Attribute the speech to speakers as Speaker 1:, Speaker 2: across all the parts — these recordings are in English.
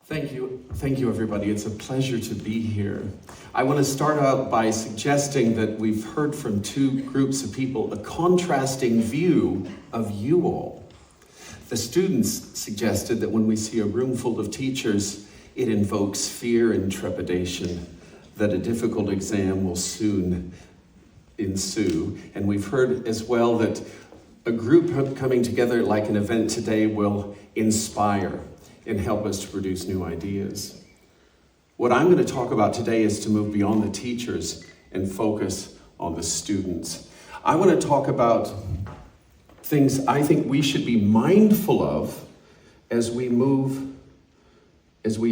Speaker 1: Thank you everybody. It's a pleasure to be here. I want to start out by suggesting that we've heard from two groups of people a contrasting view of you all. The students suggested that when we see a room full of teachers, it invokes fear and trepidation, that a difficult exam will soon ensue. And we've heard as well that a group coming together like an event today will inspire and help us to produce new ideas. What I'm going to talk about today is to move beyond the teachers and focus on the students. I want to talk about things I think we should be mindful of as we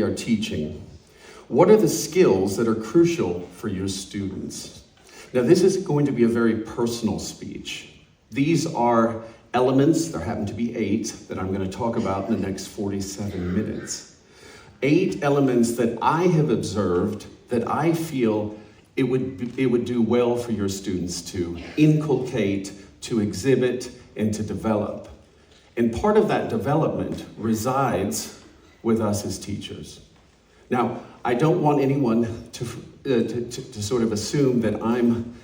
Speaker 1: are teaching. What are the skills that are crucial for your students? Now, this is going to be a very personal speech. These are elements, there happen to be 8, that I'm going to talk about in the next 47 minutes. 8 elements that I have observed that I feel it would do well for your students to inculcate, to exhibit, and to develop. And part of that development resides with us as teachers. Now, I don't want anyone to sort of assume that I'm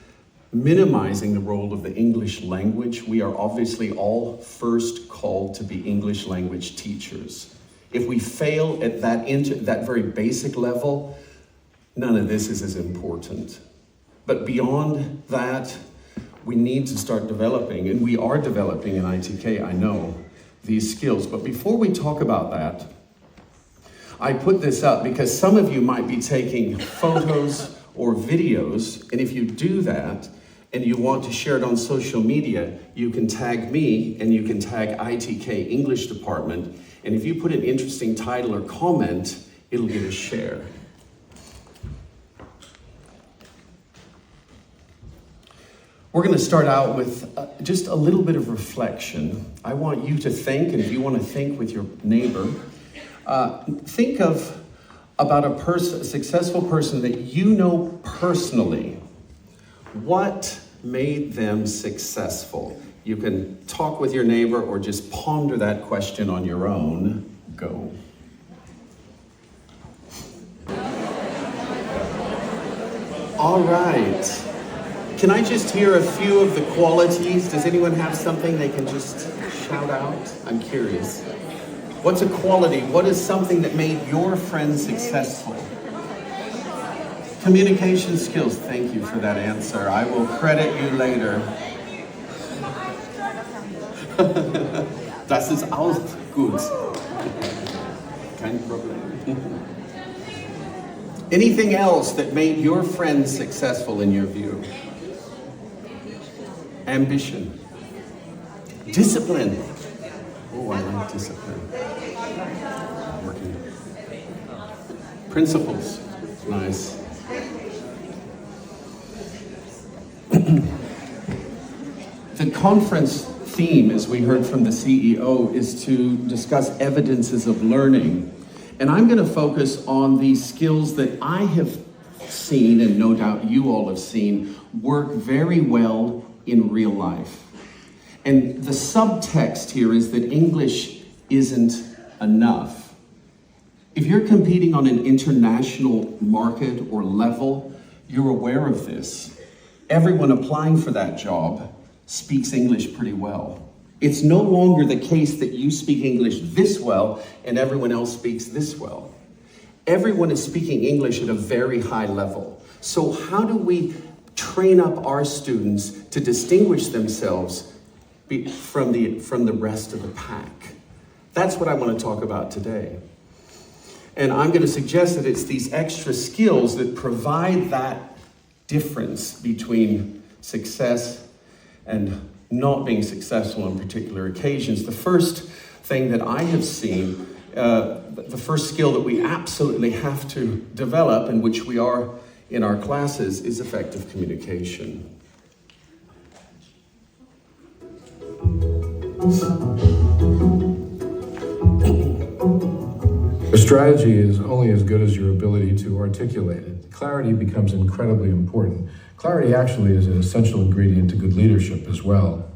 Speaker 1: minimizing the role of the English language. We are obviously all first called to be English language teachers. If we fail at that very basic level, none of this is as important. But beyond that, we need to start developing, and we are developing in ITK, I know, these skills. But before we talk about that, I put this up because some of you might be taking photos or videos, and if you do that, and you want to share it on social media, you can tag me and you can tag ITK English Department. And if you put an interesting title or comment, it'll get a share. We're going to start out with just a little bit of reflection. I want you to think, and if you want to think with your neighbor, think about a successful person that you know personally. What made them successful? You can talk with your neighbor or just ponder that question on your own. Go. All right. Can I just hear a few of the qualities? Does anyone have something they can just shout out? I'm curious. What's a quality? What is something that made your friend successful? Communication skills. Thank you for that answer. I will credit you later. Das ist auch gut. Kein Problem. Anything else that made your friend successful in your view? Ambition. Discipline. Oh, I like discipline. Working. Principles. Nice. The conference theme, as we heard from the CEO, is to discuss evidences of learning. And I'm going to focus on these skills that I have seen, and no doubt you all have seen, work very well in real life. And the subtext here is that English isn't enough. If you're competing on an international market or level, you're aware of this. Everyone applying for that job speaks English pretty well. It's no longer the case that you speak English this well and everyone else speaks this well. Everyone is speaking English at a very high level. So how do we train up our students to distinguish themselves from the rest of the pack? That's what I want to talk about today. And I'm going to suggest that it's these extra skills that provide that difference between success and not being successful on particular occasions. The first thing that I have seen, the first skill that we absolutely have to develop, and which we are in our classes, is effective communication.
Speaker 2: A strategy is only as good as your ability to articulate it. Clarity becomes incredibly important. Clarity actually is an essential ingredient to good leadership as well.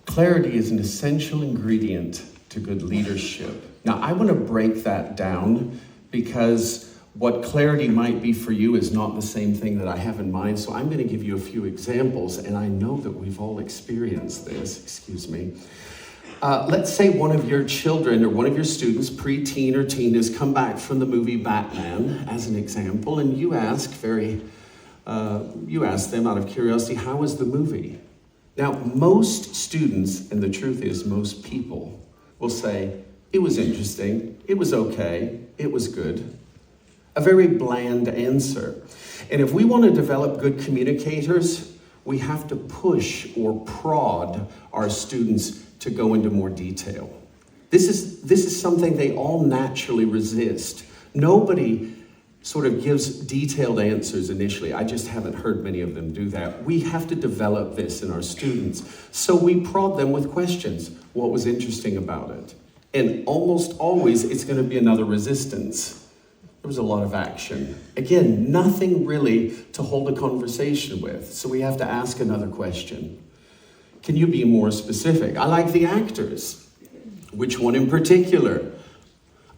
Speaker 1: Clarity is an essential ingredient to good leadership. Now, I want to break that down because what clarity might be for you is not the same thing that I have in mind. So I'm going to give you a few examples, and I know that we've all experienced this. Excuse me. Let's say one of your children or one of your students, preteen or teen, has come back from the movie Batman, as an example, and you ask them out of curiosity, how was the movie? Now, most students, and the truth is most people, will say, it was interesting, it was okay, it was good. A very bland answer. And if we want to develop good communicators, we have to push or prod our students to go into more detail. This is something they all naturally resist. Nobody sort of gives detailed answers initially. I just haven't heard many of them do that. We have to develop this in our students. So we prod them with questions. What was interesting about it? And almost always it's going to be another resistance. There was a lot of action. Again, nothing really to hold a conversation with. So we have to ask another question. Can you be more specific? I like the actors. Which one in particular?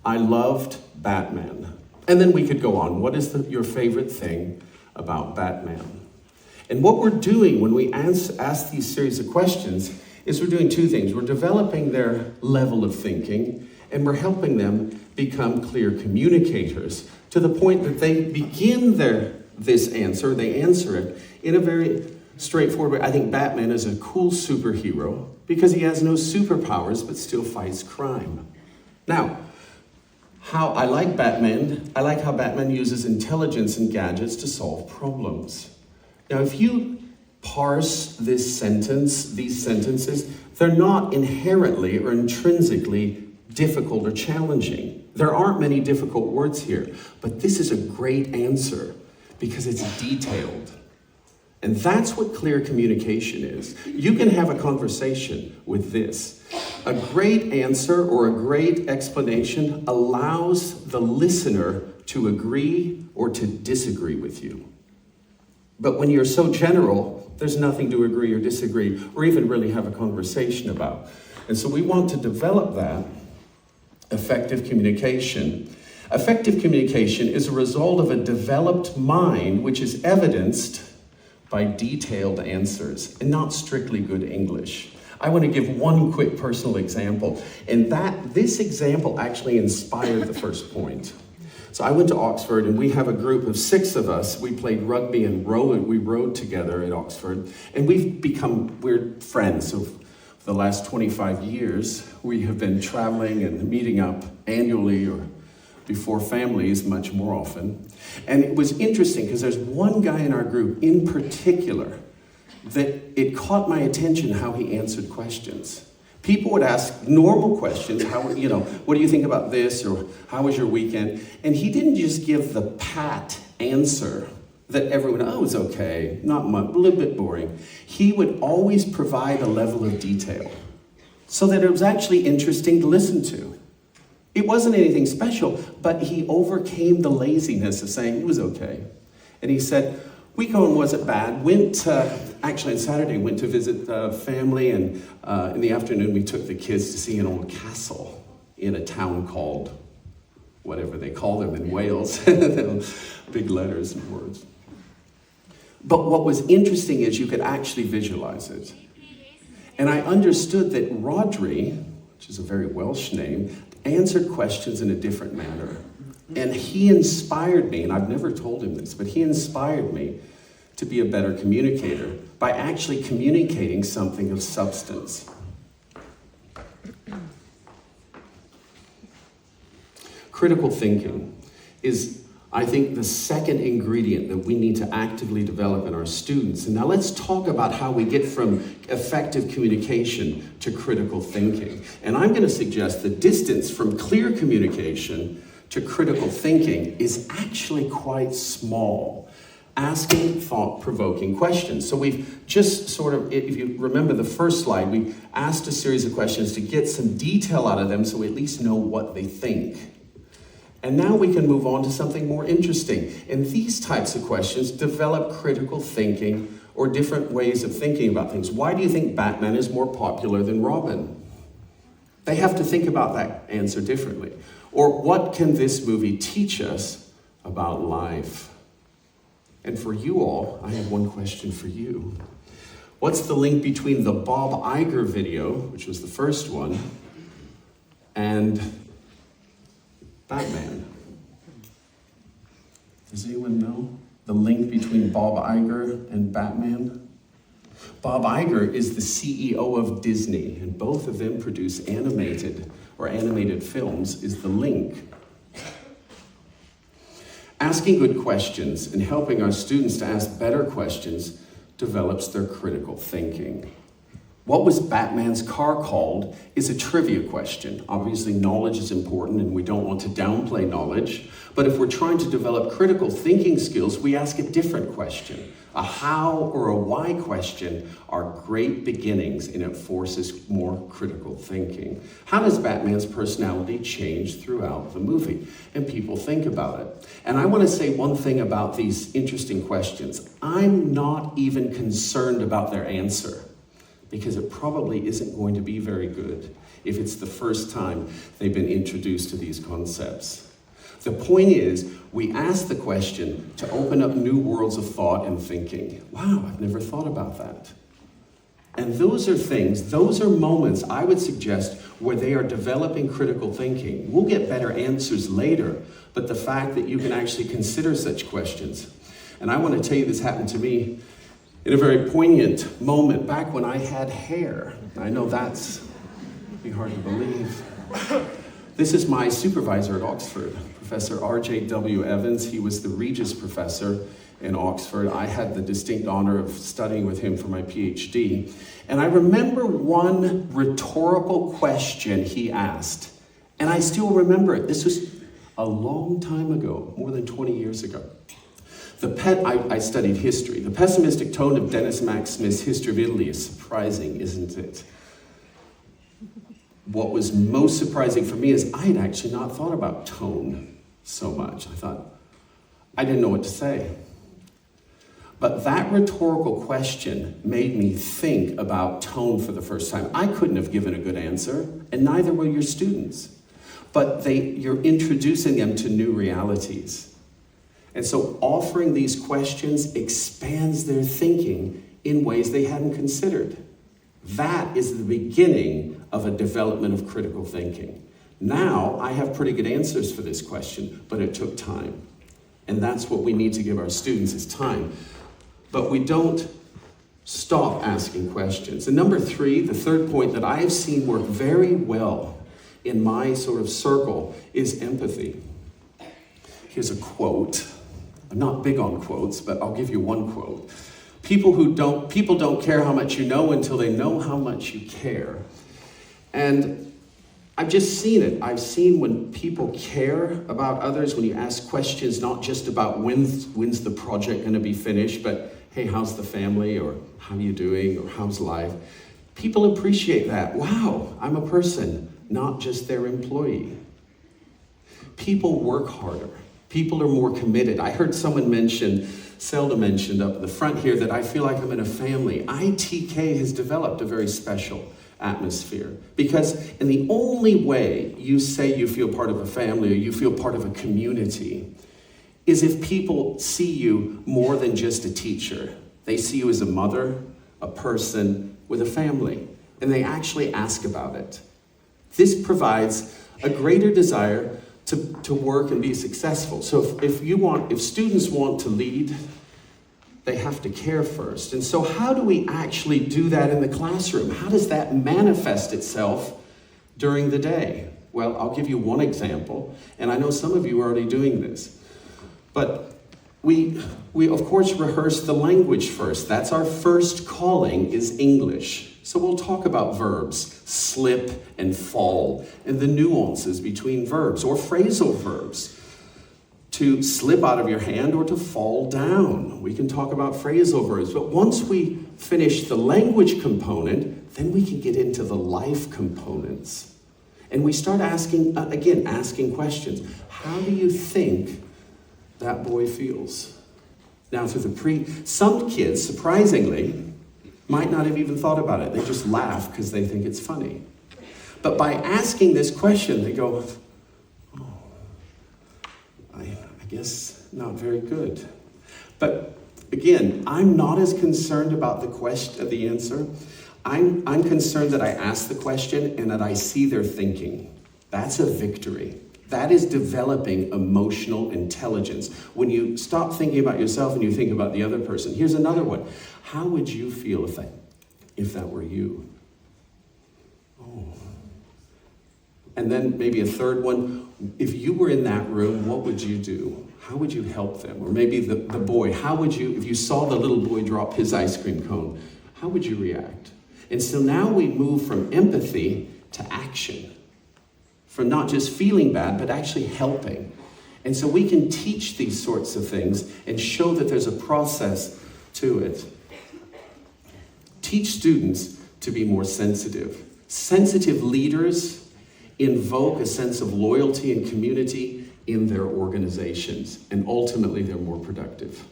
Speaker 1: I loved Batman. And then we could go on. What is your favorite thing about Batman? And what we're doing when we ask these series of questions is we're doing two things. We're developing their level of thinking, and we're helping them become clear communicators to the point that they begin this answer, they answer it in a very straightforward way. I think Batman is a cool superhero because he has no superpowers but still fights crime. Now, I like Batman. I like how Batman uses intelligence and gadgets to solve problems. Now, if you parse these sentences, they're not inherently or intrinsically difficult or challenging. There aren't many difficult words here, but this is a great answer because it's detailed. And that's what clear communication is. You can have a conversation with this. A great answer or a great explanation allows the listener to agree or to disagree with you. But when you're so general, there's nothing to agree or disagree or even really have a conversation about. And so we want to develop that effective communication. Effective communication is a result of a developed mind which is evidenced by detailed answers and not strictly good English. I want to give one quick personal example, and this example actually inspired the first point. So I went to Oxford, and we have a group of 6 of us. We played rugby and we rowed together at Oxford, and we're friends. So for the last 25 years, we have been traveling and meeting up annually or before families much more often. And it was interesting because there's one guy in our group in particular that it caught my attention how he answered questions. People would ask normal questions, what do you think about this, or how was your weekend? And he didn't just give the pat answer that everyone, it was okay, not much, a little bit boring. He would always provide a level of detail so that it was actually interesting to listen to. It wasn't anything special, but he overcame the laziness of saying it was okay. And he said, weekend wasn't bad. Actually on Saturday, went to visit family, and in the afternoon we took the kids to see an old castle in a town called whatever they call them in Wales. Big letters and words. But what was interesting is you could actually visualize it. And I understood that Rodri, which is a very Welsh name, answered questions in a different manner. And he inspired me, and I've never told him this, but he inspired me to be a better communicator by actually communicating something of substance. Critical thinking is, I think, the second ingredient that we need to actively develop in our students. And now let's talk about how we get from effective communication to critical thinking. And I'm going to suggest the distance from clear communication to critical thinking is actually quite small. Asking thought-provoking questions. So we've just sort of, if you remember the first slide, we asked a series of questions to get some detail out of them so we at least know what they think. And now we can move on to something more interesting. And these types of questions develop critical thinking or different ways of thinking about things. Why do you think Batman is more popular than Robin? They have to think about that answer differently. Or what can this movie teach us about life? And for you all, I have one question for you. What's the link between the Bob Iger video, which was the first one, and Batman? Does anyone know the link between Bob Iger and Batman? Bob Iger is the CEO of Disney, and both of them produce animated films is the link. Asking good questions and helping our students to ask better questions develops their critical thinking. What was Batman's car called is a trivia question. Obviously, knowledge is important and we don't want to downplay knowledge, but if we're trying to develop critical thinking skills, we ask a different question. A how or a why question are great beginnings, and it forces more critical thinking. How does Batman's personality change throughout the movie? And people think about it. And I want to say one thing about these interesting questions. I'm not even concerned about their answer, because it probably isn't going to be very good if it's the first time they've been introduced to these concepts. The point is, we ask the question to open up new worlds of thought and thinking. Wow, I've never thought about that. And those are moments I would suggest where they are developing critical thinking. We'll get better answers later, but the fact that you can actually consider such questions. And I want to tell you, this happened to me in a very poignant moment back when I had hair. I know that's be hard to believe. This is my supervisor at Oxford, Professor R.J.W. Evans. He was the Regis Professor in Oxford. I had the distinct honor of studying with him for my PhD. And I remember one rhetorical question he asked, and I still remember it. This was a long time ago, more than 20 years ago. I studied history. The pessimistic tone of Dennis Mack Smith's History of Italy is surprising, isn't it? What was most surprising for me is I had actually not thought about tone so much. I didn't know what to say. But that rhetorical question made me think about tone for the first time. I couldn't have given a good answer, and neither will your students. But you're introducing them to new realities. And so offering these questions expands their thinking in ways they hadn't considered. That is the beginning of a development of critical thinking. Now, I have pretty good answers for this question, but it took time. And that's what we need to give our students is time. But we don't stop asking questions. And number 3, the third point that I have seen work very well in my sort of circle is empathy. Here's a quote. I'm not big on quotes, but I'll give you one quote. People don't care how much you know until they know how much you care. And I've just seen it. I've seen when people care about others, when you ask questions, not just about when's the project going to be finished, but hey, how's the family, or how are you doing, or how's life? People appreciate that. Wow, I'm a person, not just their employee. People work harder. People are more committed. I heard someone Zelda mentioned up at the front here that I feel like I'm in a family. ITK has developed a very special atmosphere, because in the only way you say you feel part of a family or you feel part of a community is if people see you more than just a teacher. They see you as a mother, a person with a family, and they actually ask about it. This provides a greater desire to work and be successful. So if students want to lead, they have to care first. And so how do we actually do that in the classroom? How does that manifest itself during the day? Well, I'll give you one example, and I know some of you are already doing this. But we of course rehearse the language first. That's our first calling, is English. So we'll talk about verbs, slip and fall, and the nuances between verbs, or phrasal verbs. To slip out of your hand or to fall down. We can talk about phrasal verbs, but once we finish the language component, then we can get into the life components. And we start asking questions. How do you think that boy feels? Now, some kids, surprisingly, might not have even thought about it. They just laugh because they think it's funny. But by asking this question, they go, oh, I guess not very good. But again, I'm not as concerned about the answer. I'm concerned that I ask the question and that I see their thinking. That's a victory. That is developing emotional intelligence. When you stop thinking about yourself and you think about the other person. Here's another one. How would you feel if that were you? Oh. And then maybe a third one. If you were in that room, what would you do? How would you help them? Or maybe the boy, if you saw the little boy drop his ice cream cone, how would you react? And so now we move from empathy to action. From not just feeling bad, but actually helping. And so we can teach these sorts of things and show that there's a process to it. Teach students to be more sensitive. Sensitive leaders invoke a sense of loyalty and community in their organizations, and ultimately they're more productive.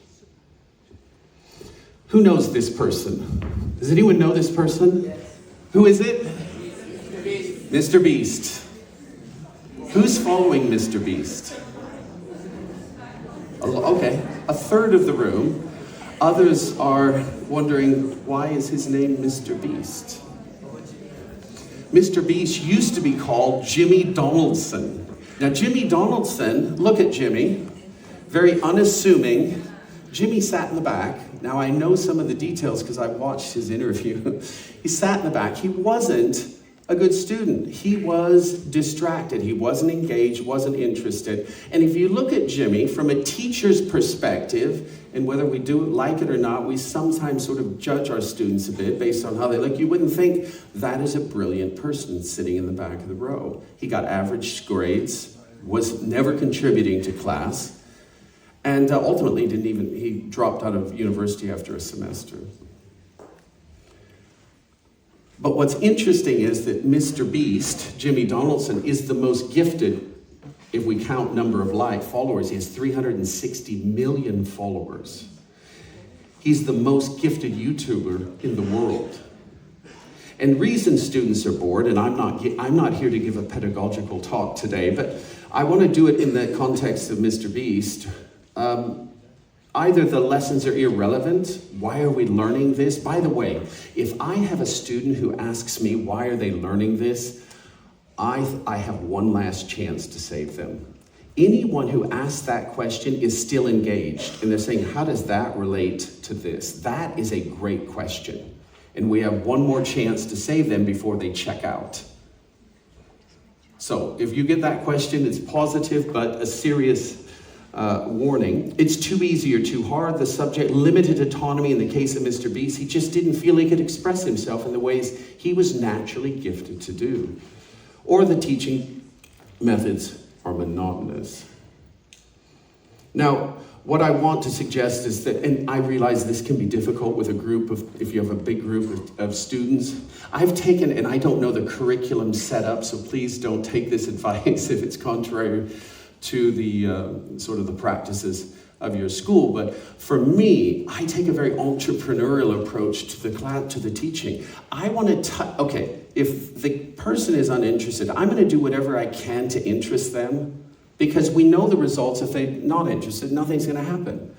Speaker 1: Who knows this person? Does anyone know this person? Yes. Who is it? Mr. Beast. Mr. Beast. Who's following Mr. Beast? Okay, a third of the room. Others are wondering, why is his name Mr. Beast? Mr. Beast used to be called Jimmy Donaldson. Now, Jimmy Donaldson, look at Jimmy, very unassuming. Jimmy sat in the back. Now, I know some of the details because I watched his interview. He sat in the back. He wasn't a good student. He was distracted. He wasn't engaged, wasn't interested. And if you look at Jimmy from a teacher's perspective, and whether we do like it or not, we sometimes sort of judge our students a bit based on how they look. You wouldn't think that is a brilliant person sitting in the back of the row. He got average grades, was never contributing to class, and ultimately he dropped out of university after a semester. But what's interesting is that Mr. Beast, Jimmy Donaldson, is the most gifted, if we count number of followers. He has 360 million followers. He's the most gifted YouTuber in the world. And reason students are bored, and I'm not here to give a pedagogical talk today, but I want to do it in the context of Mr. Beast. Either the lessons are irrelevant. Why are we learning this? By the way, if I have a student who asks me, why are they learning this? I have one last chance to save them. Anyone who asks that question is still engaged. And they're saying, how does that relate to this? That is a great question. And we have one more chance to save them before they check out. So if you get that question, it's positive, but a serious warning. It's too easy or too hard. The subject limited autonomy in the case of Mr. Beast. He just didn't feel he could express himself in the ways he was naturally gifted to do. Or the teaching methods are monotonous. Now, what I want to suggest is that, and I realize this can be difficult with if you have a big group of students. I've taken, and I don't know the curriculum set up, so please don't take this advice if it's contrary to the sort of the practices of your school. But for me, I take a very entrepreneurial approach to the teaching. I want to, if the person is uninterested, I'm going to do whatever I can to interest them, because we know the results. If they're not interested, nothing's going to happen.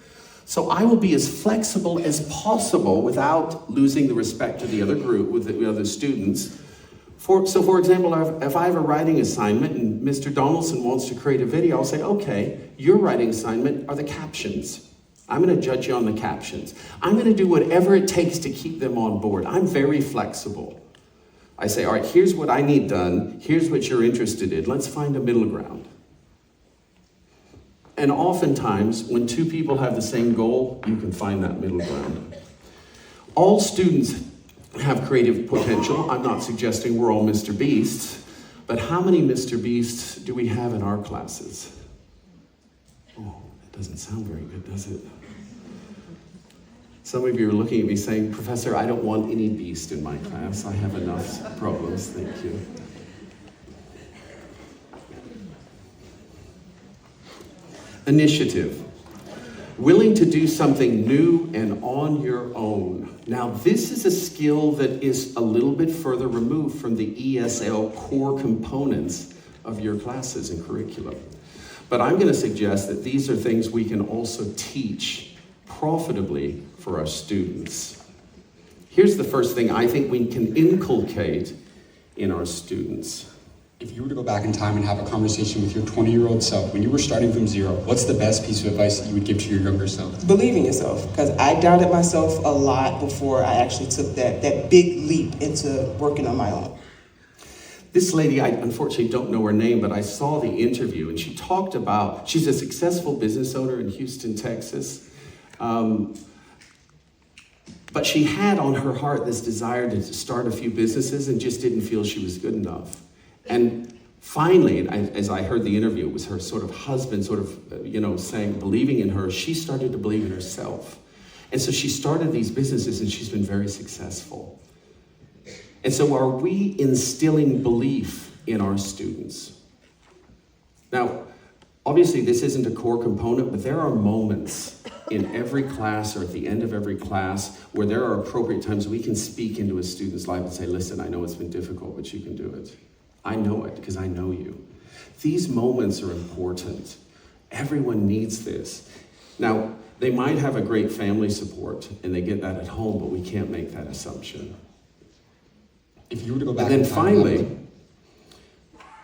Speaker 1: So I will be as flexible as possible without losing the respect of the other group, with the other students. For example, if I have a writing assignment and Mr. Donaldson wants to create a video, I'll say, okay, your writing assignment are the captions. I'm going to judge you on the captions. I'm going to do whatever it takes to keep them on board. I'm very flexible. I say, all right, here's what I need done. Here's what you're interested in. Let's find a middle ground. And oftentimes, when two people have the same goal, you can find that middle ground. All students have creative potential. I'm not suggesting we're all Mr. Beasts, but how many Mr. Beasts do we have in our classes? Oh, that doesn't sound very good, does it? Some of you are looking at me saying, Professor, I don't want any beast in my class. I have enough problems, thank you. Initiative. Willing to do something new and on your own. Now, this is a skill that is a little bit further removed from the ESL core components of your classes and curriculum. But I'm going to suggest that these are things we can also teach profitably for our students. Here's the first thing I think we can inculcate in our students.
Speaker 3: If you were to go back in time and have a conversation with your 20-year-old self, when you were starting from zero, what's the best piece of advice that you would give to your younger self?
Speaker 4: Believe in yourself, because I doubted myself a lot before I actually took that big leap into working on my own.
Speaker 1: This lady, I unfortunately don't know her name, but I saw the interview and she talked about, she's a successful business owner in Houston, Texas. But she had on her heart this desire to start a few businesses and just didn't feel she was good enough. And finally, as I heard the interview, it was her sort of husband saying, believing in her, she started to believe in herself. And so she started these businesses and she's been very successful. And so are we instilling belief in our students? Now, obviously this isn't a core component, but there are moments in every class or at the end of every class where there are appropriate times we can speak into a student's life and say, listen, I know it's been difficult, but you can do it. I know it because I know you. These moments are important. Everyone needs this. Now, they might have a great family support and they get that at home, but we can't make that assumption.
Speaker 3: If you were to go back
Speaker 1: And then
Speaker 3: in time,
Speaker 1: finally,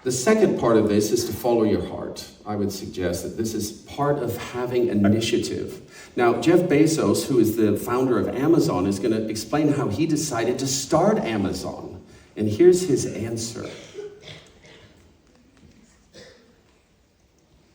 Speaker 1: the second part of this is to follow your heart. I would suggest that this is part of having initiative. Now, Jeff Bezos, who is the founder of Amazon, is going to explain how he decided to start Amazon. And here's his answer.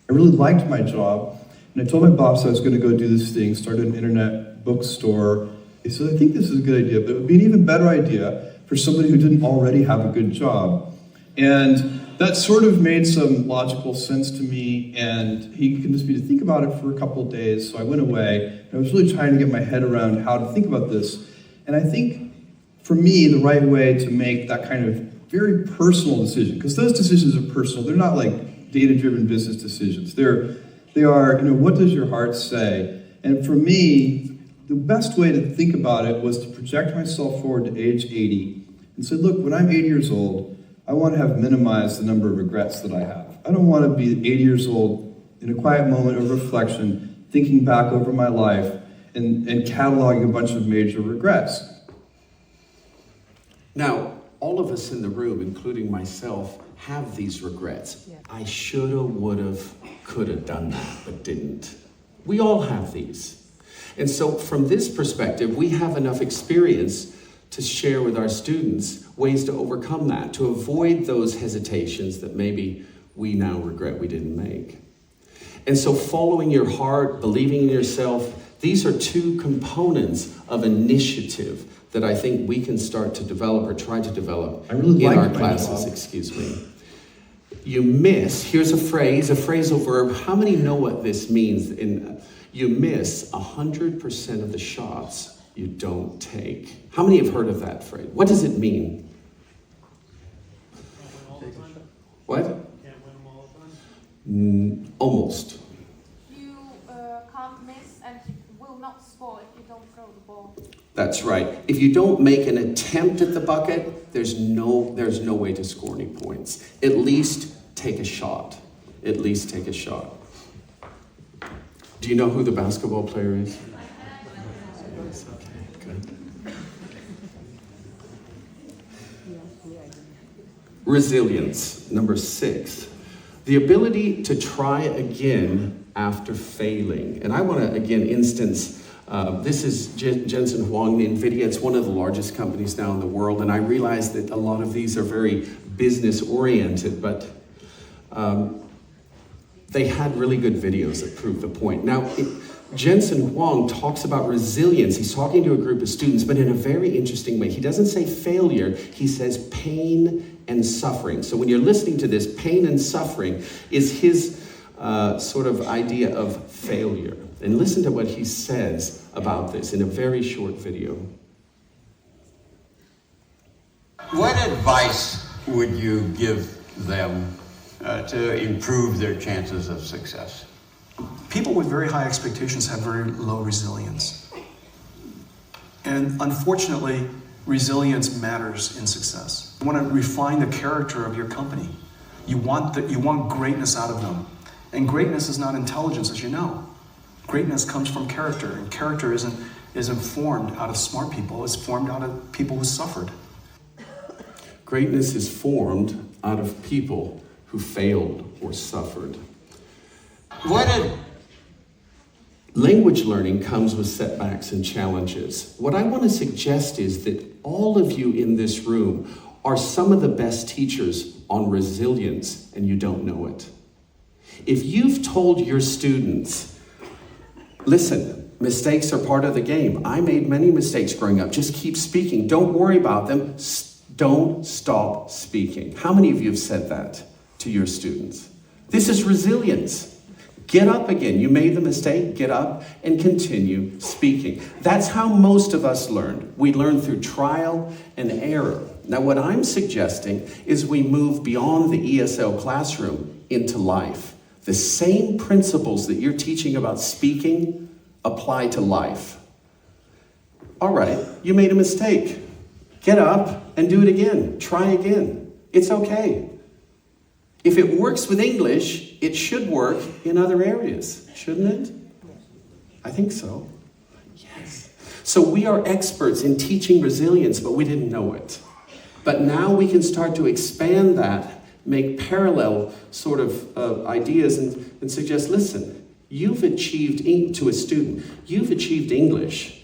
Speaker 5: I really liked my job, and I told my boss I was going to go do this thing, start an internet bookstore. He said, I think this is a good idea, but it would be an even better idea for somebody who didn't already have a good job. And that sort of made some logical sense to me, and he convinced me to think about it for a couple of days, so I went away, and I was really trying to get my head around how to think about this. And I think, for me, the right way to make that kind of very personal decision, because those decisions are personal, they're not like data-driven business decisions. They are, what does your heart say? And for me, the best way to think about it was to project myself forward to age 80 and say, look, when I'm 80 years old, I want to have minimized the number of regrets that I have. I don't want to be 80 years old in a quiet moment of reflection, thinking back over my life and cataloging a bunch of major regrets.
Speaker 1: Now, all of us in the room, including myself, have these regrets. Yeah. I shoulda, woulda, coulda done that, but didn't. We all have these. And so from this perspective, we have enough experience to share with our students ways to overcome that, to avoid those hesitations that maybe we now regret we didn't make. And so following your heart, believing in yourself, these are two components of initiative that I think we can start to develop or try to develop in our classes. You miss, here's a phrasal verb. How many know what this means? You miss 100% of the shots you don't take. How many have heard of that phrase? What does it mean? What?
Speaker 6: Can't win them all the time?
Speaker 1: Almost.
Speaker 7: You can't miss and will not score if you don't throw the ball.
Speaker 1: That's right. If you don't make an attempt at the bucket, there's no way to score any points. At least take a shot. At least take a shot. Do you know who the basketball player is? Okay, good. Resilience, number 6. The ability to try again after failing. And I want to, again, instance, this is Jensen Huang, the NVIDIA. It's one of the largest companies now in the world. And I realize that a lot of these are very business-oriented, but they had really good videos that prove the point. Now, Jensen Huang talks about resilience. He's talking to a group of students, but in a very interesting way. He doesn't say failure, he says pain and suffering. So when you're listening to this, pain and suffering is his sort of idea of failure. And listen to what he says about this in a very short video.
Speaker 8: What advice would you give them to improve their chances of success?
Speaker 9: People with very high expectations have very low resilience. And unfortunately, resilience matters in success. You want to refine the character of your company. You want greatness out of them. And greatness is not intelligence, as you know. Greatness comes from character, and character isn't formed out of smart people, it's formed out of people who suffered.
Speaker 1: Greatness is formed out of people who failed or suffered. Language learning comes with setbacks and challenges. What I want to suggest is that all of you in this room are some of the best teachers on resilience, and you don't know it. If you've told your students, listen, mistakes are part of the game. I made many mistakes growing up. Just keep speaking. Don't worry about them. Don't stop speaking. How many of you have said that to your students? This is resilience. Get up again. You made the mistake, get up and continue speaking. That's how most of us learn. We learn through trial and error. Now, what I'm suggesting is we move beyond the ESL classroom into life. The same principles that you're teaching about speaking apply to life. All right, you made a mistake. Get up and do it again. Try again. It's okay. If it works with English, it should work in other areas, shouldn't it? I think so. Yes. So we are experts in teaching resilience, but we didn't know it. But now we can start to expand that, make parallel sort of ideas and suggest, listen, you've achieved, to a student, you've achieved English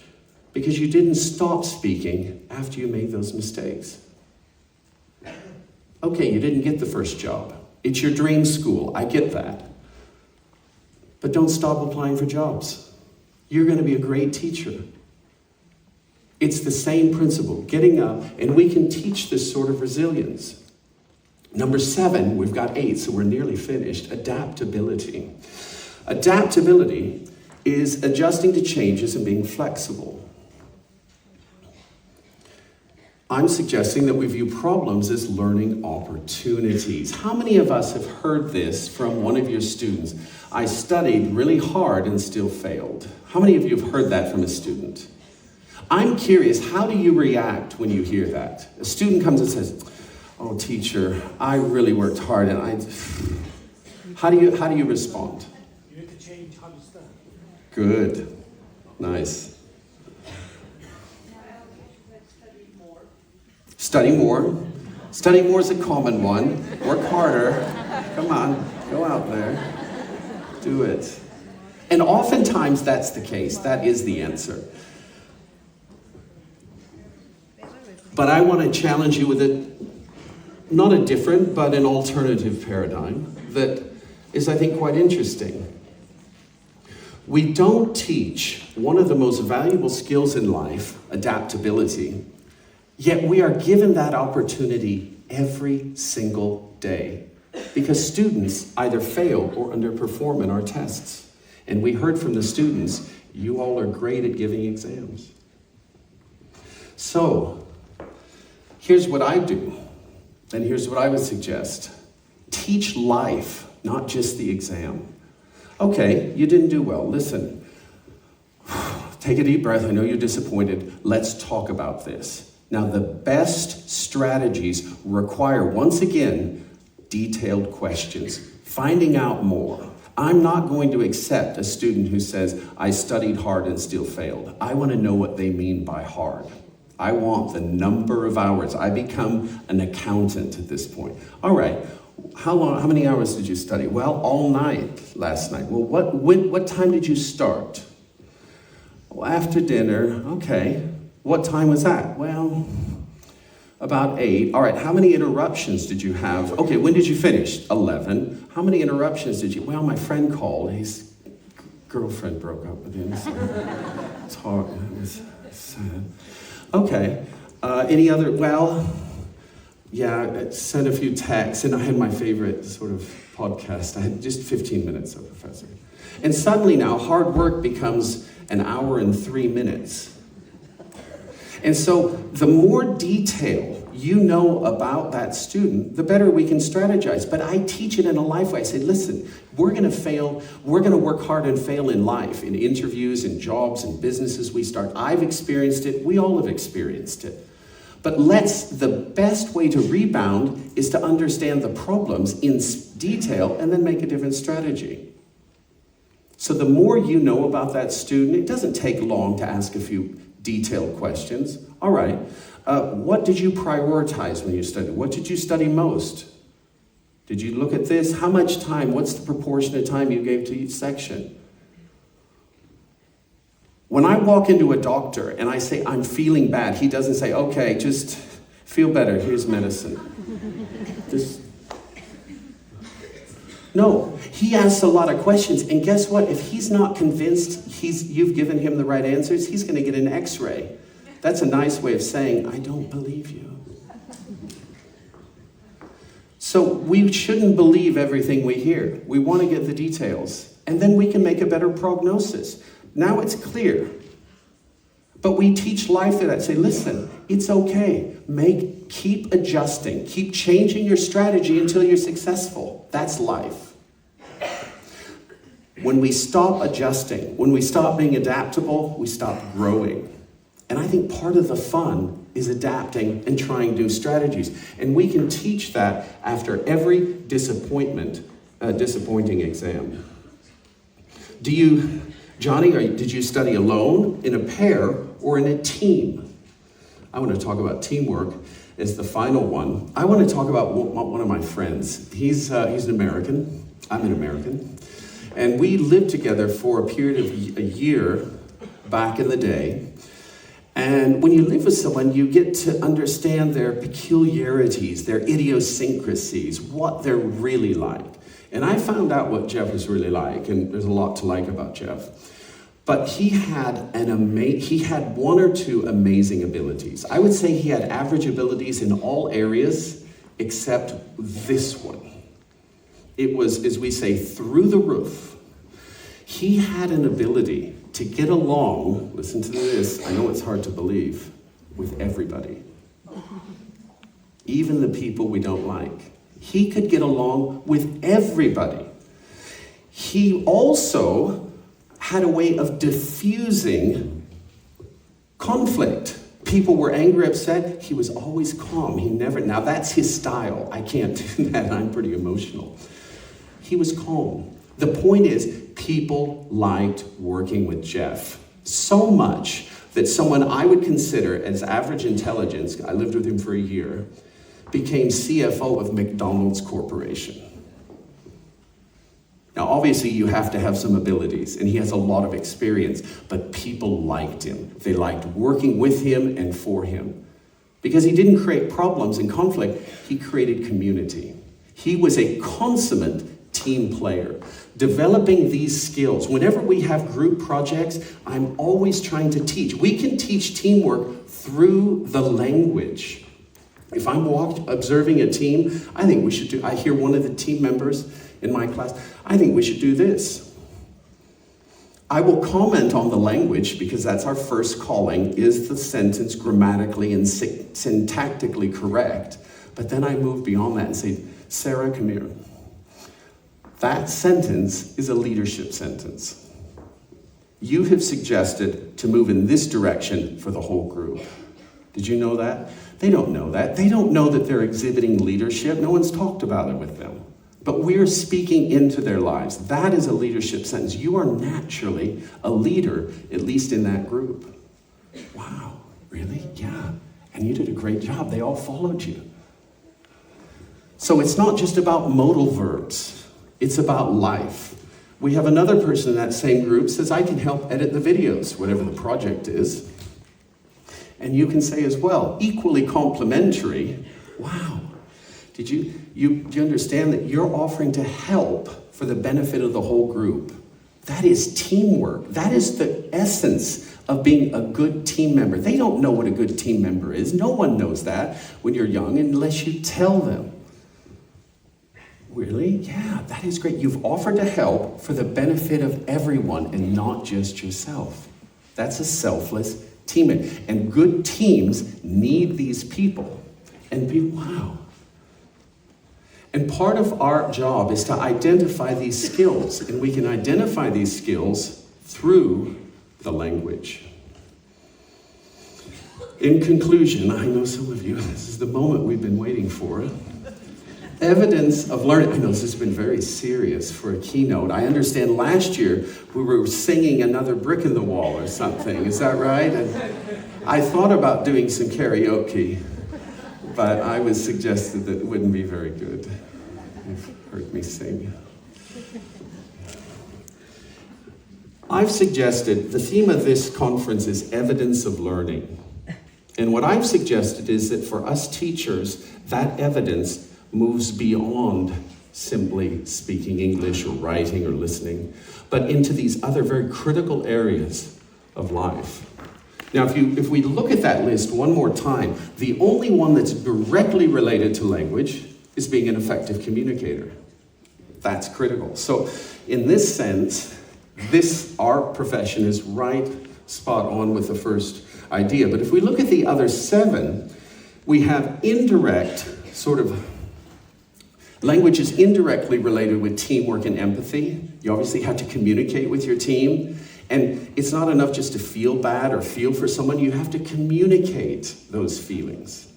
Speaker 1: because you didn't stop speaking after you made those mistakes. Okay, you didn't get the first job. It's your dream school, I get that. But don't stop applying for jobs. You're going to be a great teacher. It's the same principle, getting up, and we can teach this sort of resilience. Number 7, we've got 8, so we're nearly finished, adaptability. Adaptability is adjusting to changes and being flexible. I'm suggesting that we view problems as learning opportunities. How many of us have heard this from one of your students? I studied really hard and still failed. How many of you have heard that from a student? I'm curious, how do you react when you hear that? A student comes and says, oh, teacher, I really worked hard and how do you respond?
Speaker 6: You need to change how you study.
Speaker 1: Good. Nice. Study more. Study more is a common one. Work harder. Come on, go out there. Do it. And oftentimes that's the case. That is the answer. But I want to challenge you with not a different, but an alternative paradigm that is, I think, quite interesting. We don't teach one of the most valuable skills in life, adaptability, yet we are given that opportunity every single day because students either fail or underperform in our tests. And we heard from the students, you all are great at giving exams. So, here's what I do, and here's what I would suggest. Teach life, not just the exam. Okay, you didn't do well. Listen, take a deep breath. I know you're disappointed. Let's talk about this. Now, the best strategies require, once again, detailed questions, finding out more. I'm not going to accept a student who says, I studied hard and still failed. I want to know what they mean by hard. I want the number of hours. I become an accountant at this point. All right, how many hours did you study? Well, all night last night. Well, what time did you start? Well, after dinner. Okay. What time was that? Well, about 8. All right, how many interruptions did you have? Okay, when did you finish? 11. How many interruptions did you? Well, my friend called. His girlfriend broke up with him. So it's hard. It was sad. Okay. Any other? Well, yeah, I sent a few texts, and I had my favorite sort of podcast. I had just 15 minutes, so Professor. And suddenly now, hard work becomes an hour and 3 minutes. And so the more detail you know about that student, the better we can strategize. But I teach it in a life way. I say, listen, we're going to fail. We're going to work hard and fail in life, in interviews, in jobs, in businesses we start. I've experienced it. We all have experienced it. But the best way to rebound is to understand the problems in detail and then make a different strategy. So the more you know about that student, it doesn't take long to ask a few detailed questions. All right, what did you prioritize when you studied? What did you study most? Did you look at this? How much time? What's the proportion of time you gave to each section? When I walk into a doctor and I say, I'm feeling bad, he doesn't say, okay, just feel better, here's medicine. No, he asks a lot of questions, and guess what? If he's not convinced you've given him the right answers, he's going to get an x-ray. That's a nice way of saying, I don't believe you. So we shouldn't believe everything we hear. We want to get the details, and then we can make a better prognosis. Now it's clear. But we teach life that say, listen, it's okay. Keep adjusting. Keep changing your strategy until you're successful. That's life. When we stop adjusting, when we stop being adaptable, we stop growing. And I think part of the fun is adapting and trying new strategies. And we can teach that after every disappointing exam. Johnny, did you study alone, in a pair, or in a team? I want to talk about teamwork as the final one. I want to talk about one of my friends. He's an American. I'm an American. And we lived together for a period of a year back in the day. And when you live with someone, you get to understand their peculiarities, their idiosyncrasies, what they're really like. And I found out what Jeff was really like, and there's a lot to like about Jeff. But he had one or two amazing abilities. I would say he had average abilities in all areas except this one. It was, as we say, through the roof. He had an ability to get along, listen to this, I know it's hard to believe, with everybody. Even the people we don't like. He could get along with everybody. He also had a way of diffusing conflict. People were angry, upset. He was always calm. Now that's his style. I can't do that. I'm pretty emotional. He was calm. The point is, people liked working with Jeff so much that someone I would consider as average intelligence, I lived with him for a year, became CFO of McDonald's Corporation. Now, obviously, you have to have some abilities, and he has a lot of experience, but people liked him. They liked working with him and for him. Because he didn't create problems and conflict, he created community. He was a consummate team player. Developing these skills. Whenever we have group projects, I'm always trying to teach. We can teach teamwork through the language. If I'm observing a team, I hear one of the team members in my class, I think we should do this. I will comment on the language because that's our first calling. Is the sentence grammatically and syntactically correct? But then I move beyond that and say, Sarah, come here. That sentence is a leadership sentence. You have suggested to move in this direction for the whole group. Did you know that? They don't know that. They don't know that they're exhibiting leadership. No one's talked about it with them. But we're speaking into their lives. That is a leadership sentence. You are naturally a leader, at least in that group. Wow, really? Yeah. And you did a great job. They all followed you. So it's not just about modal verbs. It's about life. We have another person in that same group says, I can help edit the videos, whatever the project is. And you can say as well, equally complimentary, wow. Do you understand that you're offering to help for the benefit of the whole group? That is teamwork. That is the essence of being a good team member. They don't know what a good team member is. No one knows that when you're young unless you tell them. Really? Yeah, that is great. You've offered to help for the benefit of everyone and not just yourself. That's a selfless team. And good teams need these people. And people, wow. And part of our job is to identify these skills, and we can identify these skills through the language. In conclusion, I know some of you, this is the moment we've been waiting for. Evidence of learning. I know this has been very serious for a keynote. I understand last year we were singing Another Brick in the Wall or something. Is that right? And I thought about doing some karaoke, but I was suggested that it wouldn't be very good. You've heard me sing. I've suggested the theme of this conference is evidence of learning. And what I've suggested is that for us teachers, that evidence moves beyond simply speaking English or writing or listening, but into these other very critical areas of life. Now, if we look at that list one more time, the only one that's directly related to language is being an effective communicator. That's critical. So in this sense, our profession is right spot on with the first idea. But if we look at the other 7, we have indirect sort of language is indirectly related with teamwork and empathy. You obviously have to communicate with your team. And it's not enough just to feel bad or feel for someone. You have to communicate those feelings.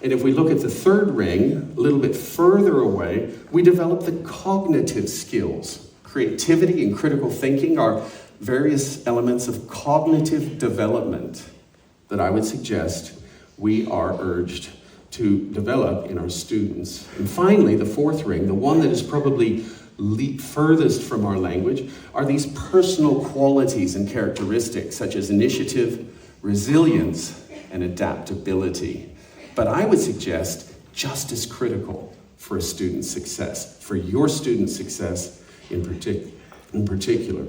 Speaker 1: And if we look at the third ring, a little bit further away, we develop the cognitive skills. Creativity and critical thinking are various elements of cognitive development that I would suggest we are urged to develop in our students. And finally, the fourth ring, the one that is probably furthest from our language, are these personal qualities and characteristics such as initiative, resilience, and adaptability. But I would suggest just as critical for a student's success, for your student's success in particular.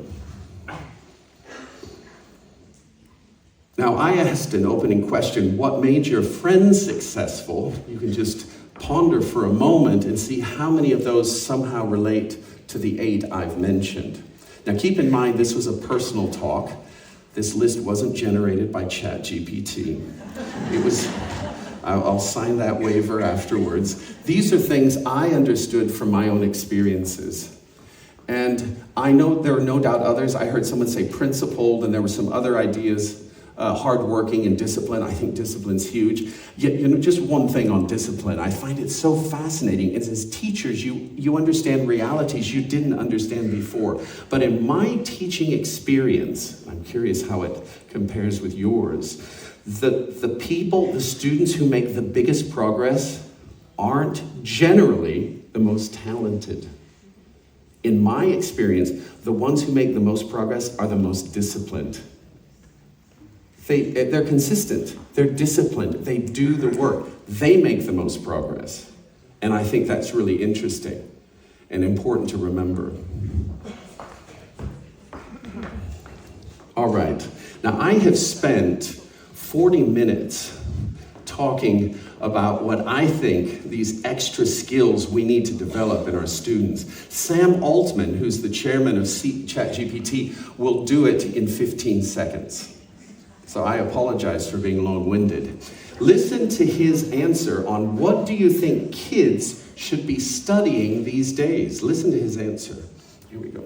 Speaker 1: Now, I asked an opening question, what made your friends successful? You can just ponder for a moment and see how many of those somehow relate to the 8 I've mentioned. Now, keep in mind, this was a personal talk. This list wasn't generated by ChatGPT. It was, I'll sign that waiver afterwards. These are things I understood from my own experiences. And I know there are no doubt others. I heard someone say principled, and there were some other ideas. Hardworking and discipline. I think discipline's huge. Yet, just one thing on discipline. I find it so fascinating. Is as teachers, you understand realities you didn't understand before. But in my teaching experience, I'm curious how it compares with yours, the people, the students who make the biggest progress aren't generally the most talented. In my experience, the ones who make the most progress are the most disciplined. They're consistent, they're disciplined, they do the work, they make the most progress. And I think that's really interesting and important to remember. All right, now I have spent 40 minutes talking about what I think these extra skills we need to develop in our students. Sam Altman, who's the chairman of ChatGPT, will do it in 15 seconds. So I apologize for being long-winded. Listen to his answer on what do you think kids should be studying these days. Listen to his answer. Here we go.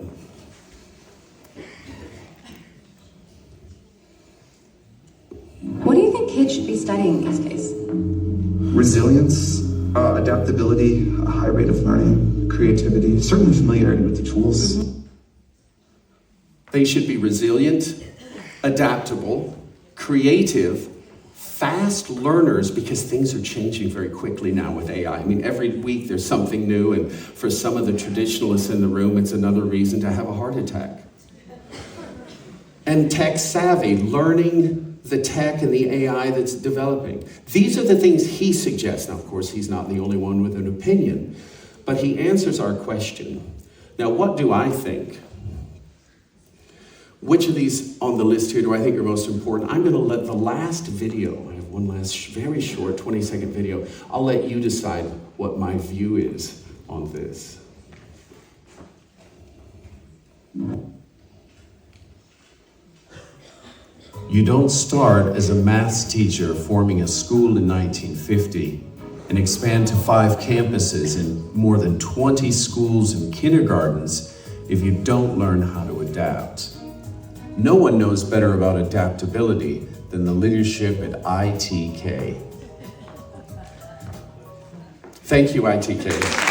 Speaker 10: What do you think kids should be studying these days?
Speaker 11: Resilience, adaptability, a high rate of learning, creativity, certainly familiarity with the tools.
Speaker 1: They should be resilient, adaptable, creative, fast learners, because things are changing very quickly now with AI. I mean, every week there's something new, and for some of the traditionalists in the room, it's another reason to have a heart attack. And tech savvy, learning the tech and the AI that's developing. These are the things he suggests. Now, of course, he's not the only one with an opinion, but he answers our question. Now, what do I think? Which of these on the list here do I think are most important? I'm going to let the last video, I have one last very short 20-second video, I'll let you decide what my view is on this. You don't start as a maths teacher forming a school in 1950 and expand to 5 campuses and more than 20 schools and kindergartens if you don't learn how to adapt. No one knows better about adaptability than the leadership at ITK. Thank you, ITK.